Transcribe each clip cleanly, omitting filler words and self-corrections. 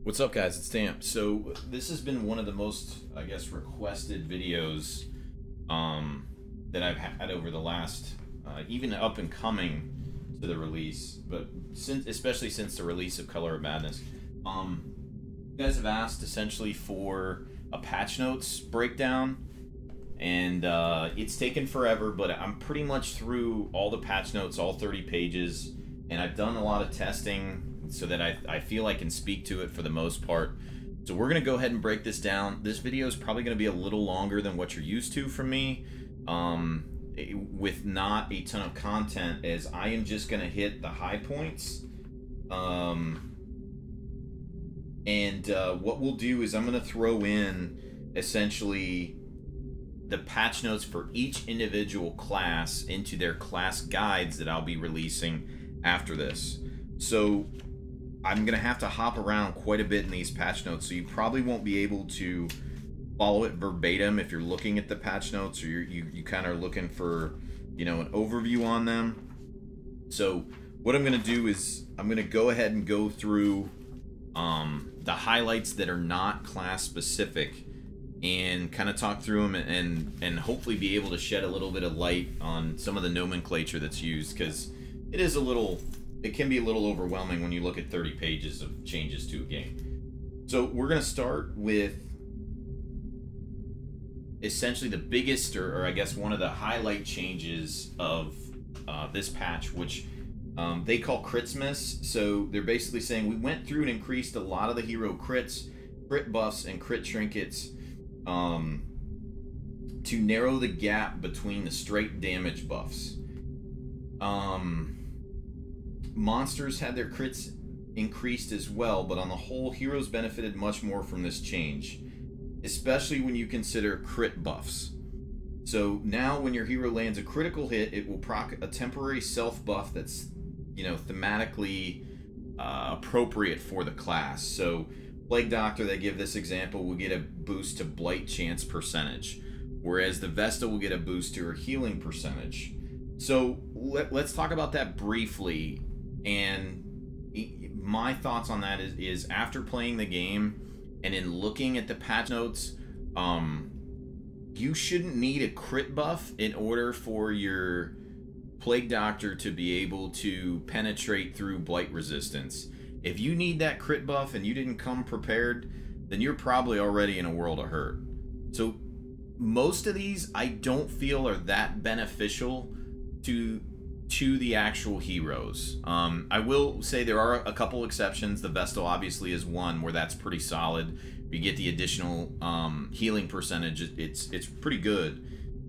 What's up, guys? It's Stamp. So this has been one of the most, I guess, requested videos that I've had over the last, even up and coming to the release, but especially since the release of Color of Madness. You guys have asked essentially for a patch notes breakdown, and it's taken forever, but I'm pretty much through all the patch notes, all 30 pages, and I've done a lot of testing so that I feel I can speak to it for the most part. So we're going to go ahead and break this down. This video is probably going to be a little longer than what you're used to from me, with not a ton of content, as I am just going to hit the high points. What we'll do is I'm going to throw in essentially the patch notes for each individual class into their class guides that I'll be releasing after this. So I'm going to have to hop around quite a bit in these patch notes, so you probably won't be able to follow it verbatim if you're looking at the patch notes, or you kind of are looking for, you know, an overview on them. So what I'm going to do is I'm going to go ahead and go through the highlights that are not class specific and kind of talk through them and hopefully be able to shed a little bit of light on some of the nomenclature that's used, because it can be a little overwhelming when you look at 30 pages of changes to a game. So we're going to start with essentially the biggest, or I guess one of the highlight changes of this patch, which they call Critsmas. So they're basically saying we went through and increased a lot of the hero crits, crit buffs, and crit trinkets to narrow the gap between the straight damage buffs. Monsters had their crits increased as well, but on the whole, heroes benefited much more from this change, especially when you consider crit buffs. So now when your hero lands a critical hit, it will proc a temporary self buff that's, you know, thematically appropriate for the class. So Plague Doctor, they give this example, will get a boost to blight chance percentage, whereas the Vesta will get a boost to her healing percentage. So let's talk about that briefly. And my thoughts on that is after playing the game and in looking at the patch notes, you shouldn't need a crit buff in order for your Plague Doctor to be able to penetrate through blight resistance. If you need that crit buff and you didn't come prepared, then you're probably already in a world of hurt. So most of these I don't feel are that beneficial to the actual heroes. I will say there are a couple exceptions. The Vestal obviously is one where that's pretty solid. You get the additional healing percentage. It's pretty good.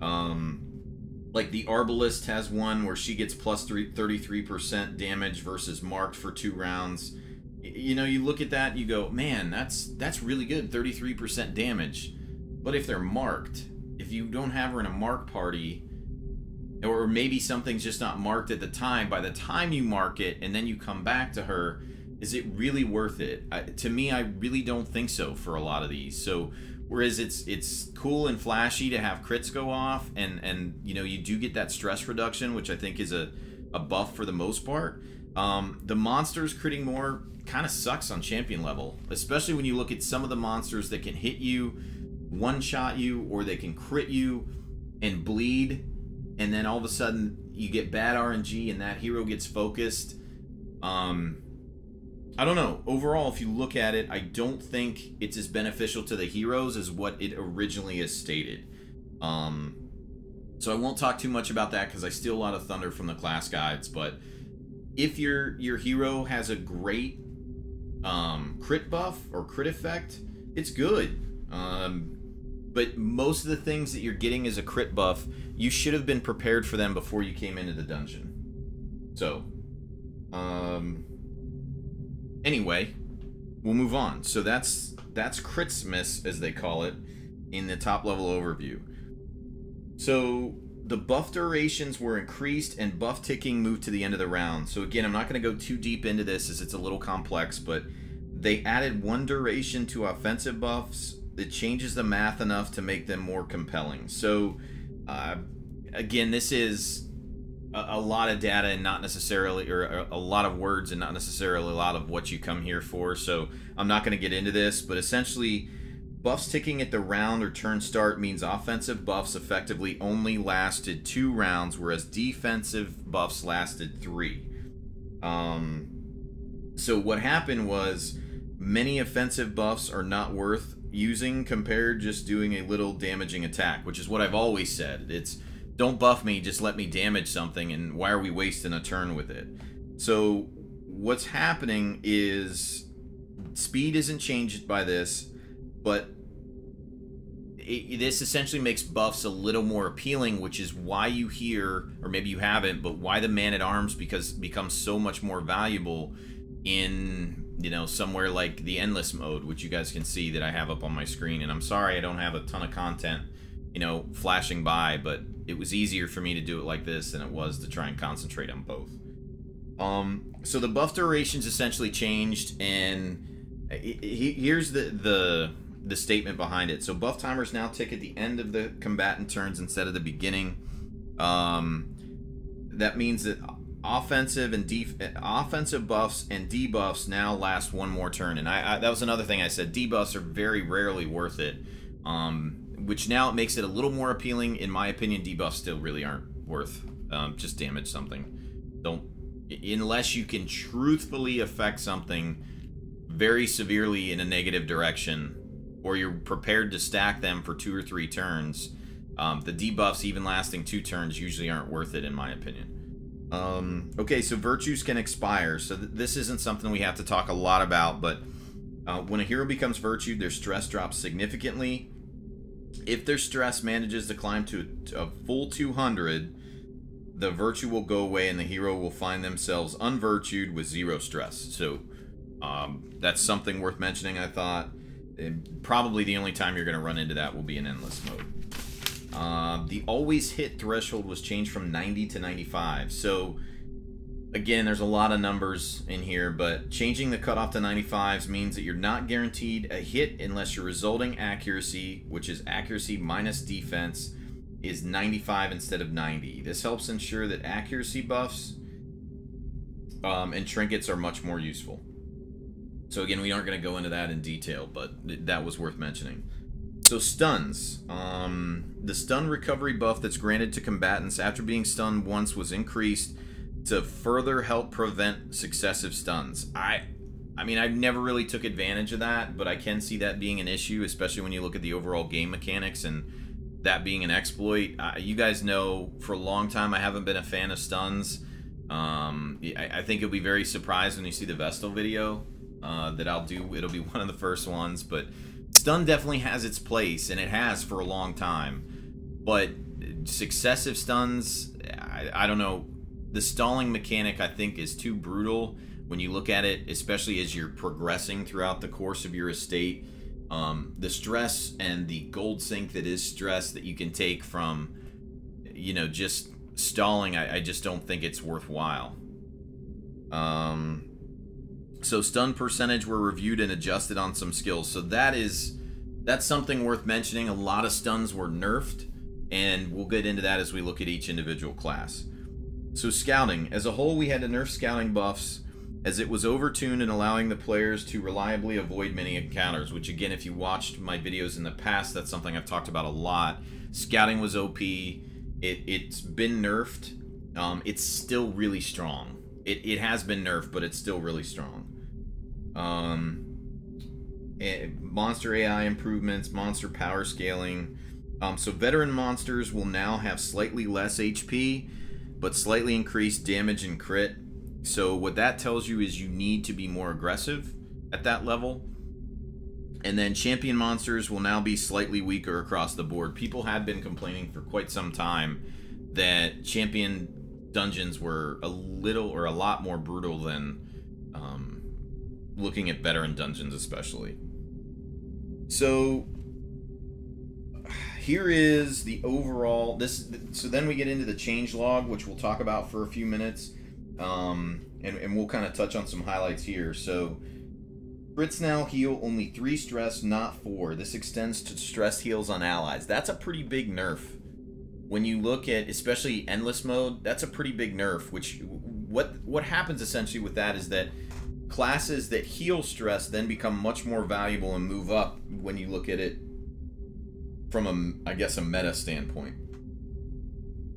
Like the Arbalist has one where she gets plus 33% damage versus marked for 2 rounds. You know, you look at that and you go, man, that's really good, 33% damage. But if they're marked, if you don't have her in a mark party, or maybe something's just not marked at the time, by the time you mark it and then you come back to her, is it really worth it? To me, I really don't think so for a lot of these. So whereas it's cool and flashy to have crits go off, and you know, you do get that stress reduction, which I think is a buff for the most part. The monsters critting more kind of sucks on champion level, especially when you look at some of the monsters that can hit you, one-shot you, or they can crit you and bleed, and then all of a sudden you get bad RNG and that hero gets focused. I don't know. Overall, if you look at it, I don't think it's as beneficial to the heroes as what it originally is stated. So I won't talk too much about that because I steal a lot of thunder from the class guides. But if your hero has a great crit buff or crit effect, it's good. But most of the things that you're getting as a crit buff, you should have been prepared for them before you came into the dungeon. So, anyway, we'll move on. So that's Critsmas, as they call it, in the top level overview. So the buff durations were increased and buff ticking moved to the end of the round. So again, I'm not going to go too deep into this as it's a little complex, but they added 1 duration to offensive buffs. It changes the math enough to make them more compelling. So again, this is a lot of data and not necessarily, or a lot of words and not necessarily a lot of what you come here for. So I'm not going to get into this, but essentially, buffs ticking at the round or turn start means offensive buffs effectively only lasted 2 rounds, whereas defensive buffs lasted 3. So what happened was many offensive buffs are not worth using compared just doing a little damaging attack, which is what I've always said. It's don't buff me, just let me damage something, and why are we wasting a turn with it? So what's happening is speed isn't changed by this, but this essentially makes buffs a little more appealing, which is why you hear, or maybe you haven't, but why the Man-at-Arms becomes so much more valuable in, you know, somewhere like the Endless mode, which you guys can see that I have up on my screen. And I'm sorry I don't have a ton of content, you know, flashing by, but it was easier for me to do it like this than it was to try and concentrate on both. So the buff durations essentially changed, and here's the statement behind it. So buff timers now tick at the end of the combatant turns instead of the beginning. That means that offensive buffs and debuffs now last 1 more turn. And that was another thing I said. Debuffs are very rarely worth it, which now it makes it a little more appealing. In my opinion, debuffs still really aren't worth. Just damage something. Don't, unless you can truthfully affect something very severely in a negative direction, or you're prepared to stack them for 2 or 3 turns. The debuffs, even lasting 2 turns, usually aren't worth it, in my opinion. Okay, so virtues can expire. So this isn't something we have to talk a lot about, but when a hero becomes virtued, their stress drops significantly. If their stress manages to climb to a full 200, the virtue will go away and the hero will find themselves unvirtued with 0 stress. So that's something worth mentioning, I thought. And probably the only time you're going to run into that will be in Endless mode. The always hit threshold was changed from 90 to 95. So again, there's a lot of numbers in here, but changing the cutoff to 95s means that you're not guaranteed a hit unless your resulting accuracy, which is accuracy minus defense, is 95 instead of 90. This helps ensure that accuracy buffs and trinkets are much more useful. So again, we aren't going to go into that in detail, but that was worth mentioning. So stuns. The stun recovery buff that's granted to combatants after being stunned once was increased to further help prevent successive stuns. I mean, I never really took advantage of that, but I can see that being an issue, especially when you look at the overall game mechanics and that being an exploit. You guys know for a long time I haven't been a fan of stuns. I think you'll be very surprised when you see the Vestal video that I'll do. It'll be one of the first ones, but stun definitely has its place, and it has for a long time. But successive stuns, I don't know. The stalling mechanic, I think, is too brutal when you look at it, especially as you're progressing throughout the course of your estate. The stress and the gold sink that is stress that you can take from, you know, just stalling, I just don't think it's worthwhile. So stun percentage were reviewed and adjusted on some skills. So that's something worth mentioning. A lot of stuns were nerfed, and we'll get into that as we look at each individual class. So scouting. As a whole, we had to nerf scouting buffs as it was overtuned and allowing the players to reliably avoid many encounters, which again, if you watched my videos in the past, that's something I've talked about a lot. Scouting was OP. It's been nerfed. It's still really strong. It has been nerfed, but it's still really strong. Monster AI improvements, monster power scaling. So veteran monsters will now have slightly less HP, but slightly increased damage and crit. So what that tells you is you need to be more aggressive at that level. And then champion monsters will now be slightly weaker across the board. People had been complaining for quite some time that champion dungeons were a lot more brutal than looking at veteran dungeons especially. So here is the overall, so then we get into the change log, which we'll talk about for a few minutes, and we'll kind of touch on some highlights here. So crits now heal only 3 stress, not 4. This extends to stress heals on allies. That's a pretty big nerf when you look at especially endless mode, that's a pretty big nerf. Which what happens essentially with that is that classes that heal stress then become much more valuable and move up when you look at it from I guess a meta standpoint.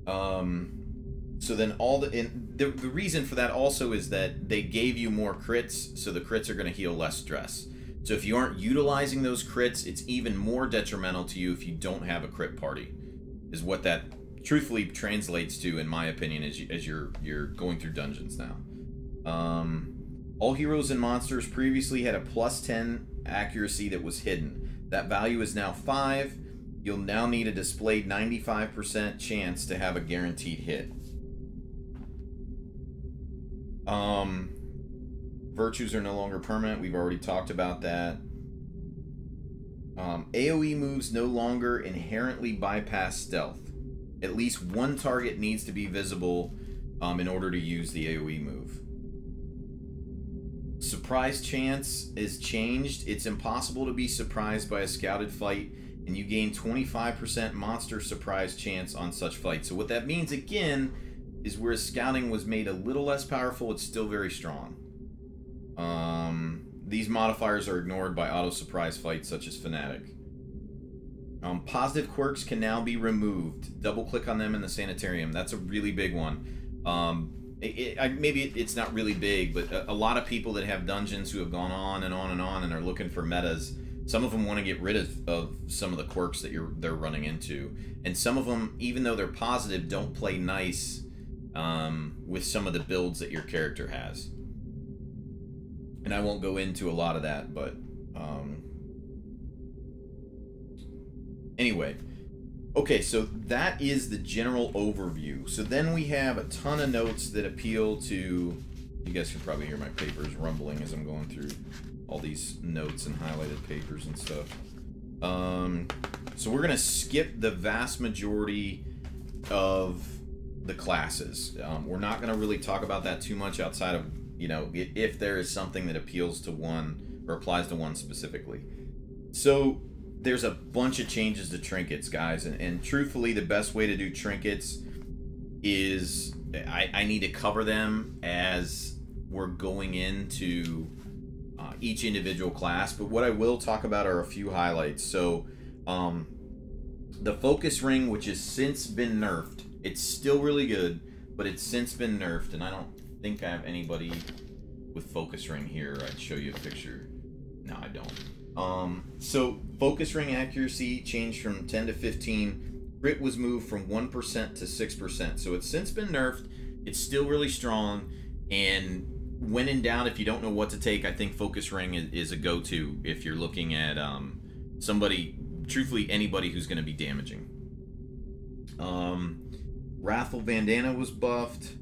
So then the reason for that also is that they gave you more crits, so the crits are going to heal less stress. So if you aren't utilizing those crits, it's even more detrimental to you if you don't have a crit party, is what that truthfully translates to, in my opinion, as you're going through dungeons now. All heroes and monsters previously had a +10 accuracy that was hidden. That value is now 5. You'll now need a displayed 95% chance to have a guaranteed hit. Virtues are no longer permanent. We've already talked about that. AoE moves no longer inherently bypass stealth. At least one target needs to be visible in order to use the AoE move. Surprise chance is changed. It's impossible to be surprised by a scouted fight, and you gain 25% monster surprise chance on such fights. So what that means, again, is where scouting was made a little less powerful, it's still very strong. These modifiers are ignored by auto-surprise fights such as Fnatic. Positive quirks can now be removed. Double-click on them in the Sanitarium. That's a really big one. Maybe it's not really big, but a lot of people that have dungeons who have gone on and on and on and are looking for metas, some of them want to get rid of some of the quirks that they're running into. And some of them, even though they're positive, don't play nice with some of the builds that your character has. And I won't go into a lot of that, but anyway. Okay, so that is the general overview. So then we have a ton of notes that appeal to... You guys can probably hear my papers rumbling as I'm going through all these notes and highlighted papers and stuff. So we're going to skip the vast majority of the classes. We're not going to really talk about that too much outside of, you know, if there is something that appeals to one or applies to one specifically. So there's a bunch of changes to trinkets, guys, and truthfully the best way to do trinkets is I need to cover them as we're going into each individual class, but what I will talk about are a few highlights. So the focus ring, which has since been nerfed, it's still really good, but it's since been nerfed, and I don't think I have anybody with focus ring here. I'd show you a picture. No, I don't. So focus ring accuracy changed from 10 to 15. Crit was moved from 1% to 6%. So it's since been nerfed. It's still really strong. And when in doubt, if you don't know what to take, I think focus ring is a go-to if you're looking at somebody, truthfully anybody who's going to be damaging. Wrathful Bandana was buffed.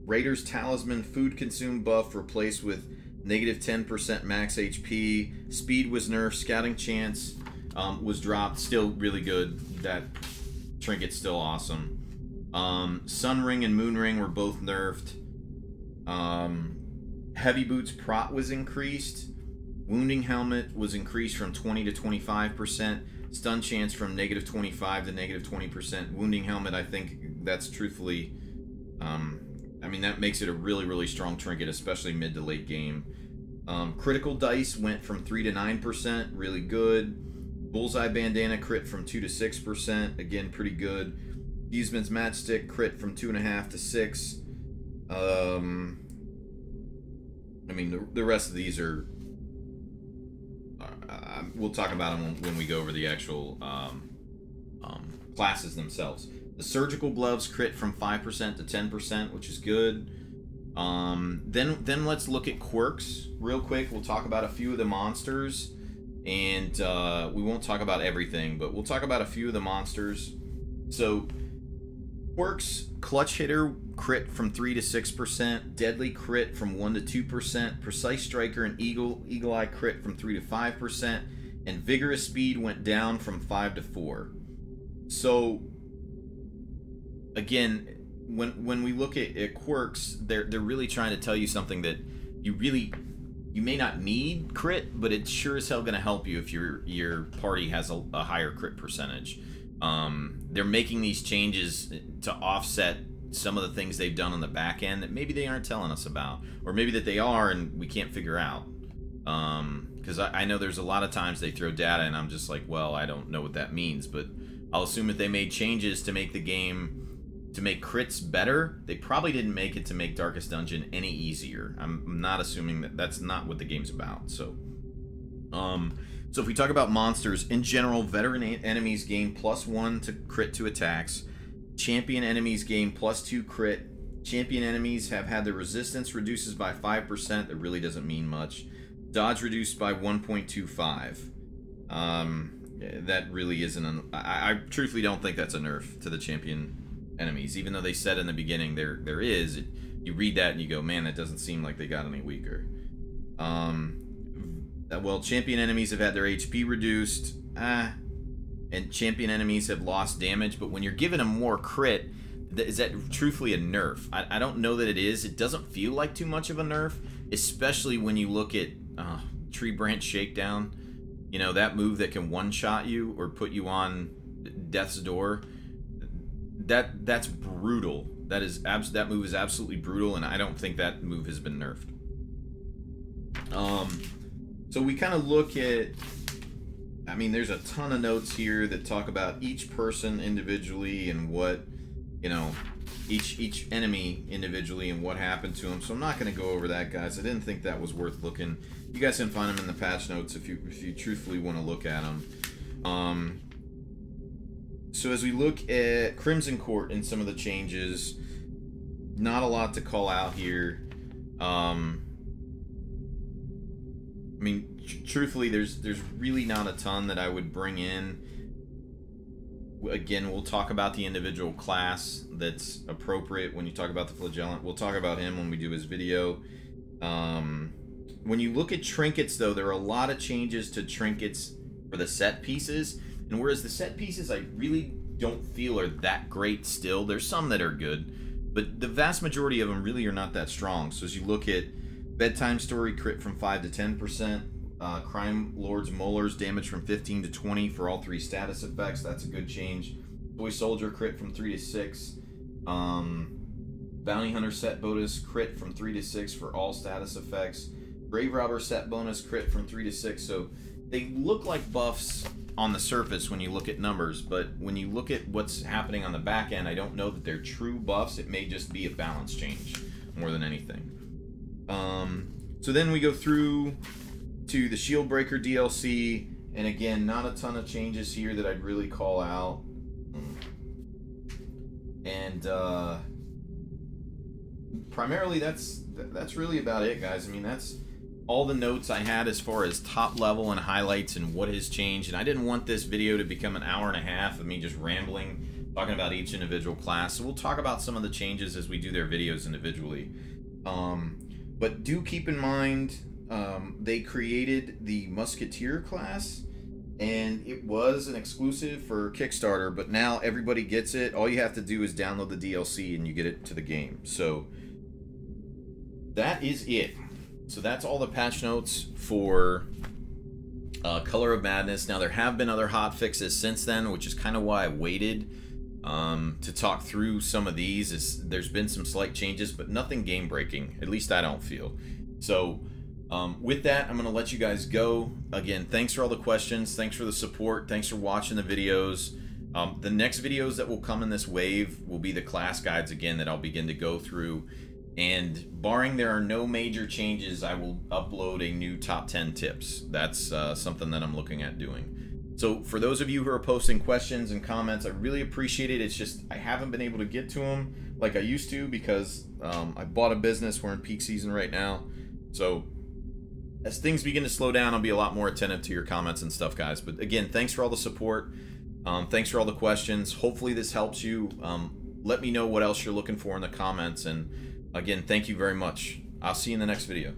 Raider's Talisman food consume buff replaced with negative 10% max HP. Speed was nerfed. Scouting chance was dropped. Still really good. That trinket's still awesome. Sun Ring and Moon Ring were both nerfed. Heavy Boots Prot was increased. Wounding Helmet was increased from 20 to 25%. Stun chance from negative 25 to negative 20%. Wounding Helmet, I think that's truthfully... I mean, that makes it a really, really strong trinket, especially mid to late game. Critical dice went from 3 to 9%, really good. Bullseye Bandana crit from 2 to 6%, again, pretty good. Fuseman's Matchstick crit from 2.5 to 6. I mean, the rest of these are... we'll talk about them when we go over the actual classes themselves. The Surgical Gloves crit from 5% to 10%, which is good. Then let's look at quirks real quick. We'll talk about a few of the monsters, and we won't talk about everything, but we'll talk about a few of the monsters. So quirks: Clutch Hitter crit from 3 to 6%, Deadly crit from 1 to 2%, Precise Striker and Eagle Eye crit from 3 to 5%, and Vigorous Speed went down from 5 to 4. So again, when we look at quirks, they're really trying to tell you something that you may not need crit, but it's sure as hell going to help you if your party has a higher crit percentage. They're making these changes to offset some of the things they've done on the back end that maybe they aren't telling us about, or maybe that they are and we can't figure out. Because I know there's a lot of times they throw data and I'm just like, well, I don't know what that means, but I'll assume that they made changes to make the game, to make crits better. They probably didn't make it to make Darkest Dungeon any easier. I'm not assuming that that's not what the game's about. So if we talk about monsters in general, veteran enemies gain +1 to crit to attacks. Champion enemies gain +2 crit. Champion enemies have had their resistance reduces by 5%. That really doesn't mean much. Dodge reduced by 1.25. That really isn't I truthfully don't think that's a nerf to the champion enemies, even though they said in the beginning there is. You read that and you go, man, that doesn't seem like they got any weaker. Well, champion enemies have had their HP reduced, and champion enemies have lost damage, but when you're giving them more crit, is that truthfully a nerf? I don't know that it is. It doesn't feel like too much of a nerf, especially when you look at Tree Branch Shakedown. You know, that move that can one-shot you or put you on death's door. That's brutal. That move is absolutely brutal, and I don't think that move has been nerfed. So we kind of look at, I mean, there's a ton of notes here that talk about each person individually and what, you know, each enemy individually and what happened to them. So I'm not going to go over that, guys. I didn't think that was worth looking. You guys can find them in the patch notes if you truthfully want to look at them. So as we look at Crimson Court and some of the changes, not a lot to call out here. I mean, truthfully, there's really not a ton that I would bring in. Again, we'll talk about the individual class that's appropriate when you talk about the Flagellant. We'll talk about him when we do his video. When you look at Trinkets, though, there are a lot of changes to Trinkets for the set pieces. And whereas the set pieces I really don't feel are that great still, there's some that are good, but the vast majority of them really are not that strong. So as you look at Bedtime Story, crit from 5 to 10%. Crime Lord's Molars, damage from 15 to 20 for all 3 status effects. That's a good change. Toy Soldier, crit from 3 to 6. Bounty Hunter set bonus, crit from 3 to 6 for all status effects. Grave Robber set bonus, crit from 3 to 6. So they look like buffs on the surface when you look at numbers, but when you look at what's happening on the back end, I don't know that they're true buffs. It may just be a balance change more than anything. So then we go through to the Shield Breaker DLC, and again, not a ton of changes here that I'd really call out. And primarily that's really about it, guys. I mean, that's all the notes I had as far as top level and highlights and what has changed. And I didn't want this video to become an hour and a half of me just rambling, talking about each individual class. So we'll talk about some of the changes as we do their videos individually. But do keep in mind, they created the Musketeer class, and it was an exclusive for Kickstarter, but now everybody gets it. All you have to do is download the DLC and you get it to the game. So that is it. So that's all the patch notes for Color of Madness. Now, there have been other hot fixes since then, which is kind of why I waited to talk through some of these. There's been some slight changes, but nothing game-breaking. At least I don't feel. So with that, I'm going to let you guys go. Again, thanks for all the questions. Thanks for the support. Thanks for watching the videos. The next videos that will come in this wave will be the class guides again that I'll begin to go through. And barring there are no major changes, I will upload a new top 10 tips. That's something that I'm looking at doing. So for those of you who are posting questions and comments, I really appreciate it. It's just I haven't been able to get to them like I used to because I bought a business. We're in peak season right now. So as things begin to slow down, I'll be a lot more attentive to your comments and stuff, guys. But again, thanks for all the support. Thanks for all the questions. Hopefully this helps you. Let me know what else you're looking for in the comments. And again, thank you very much. I'll see you in the next video.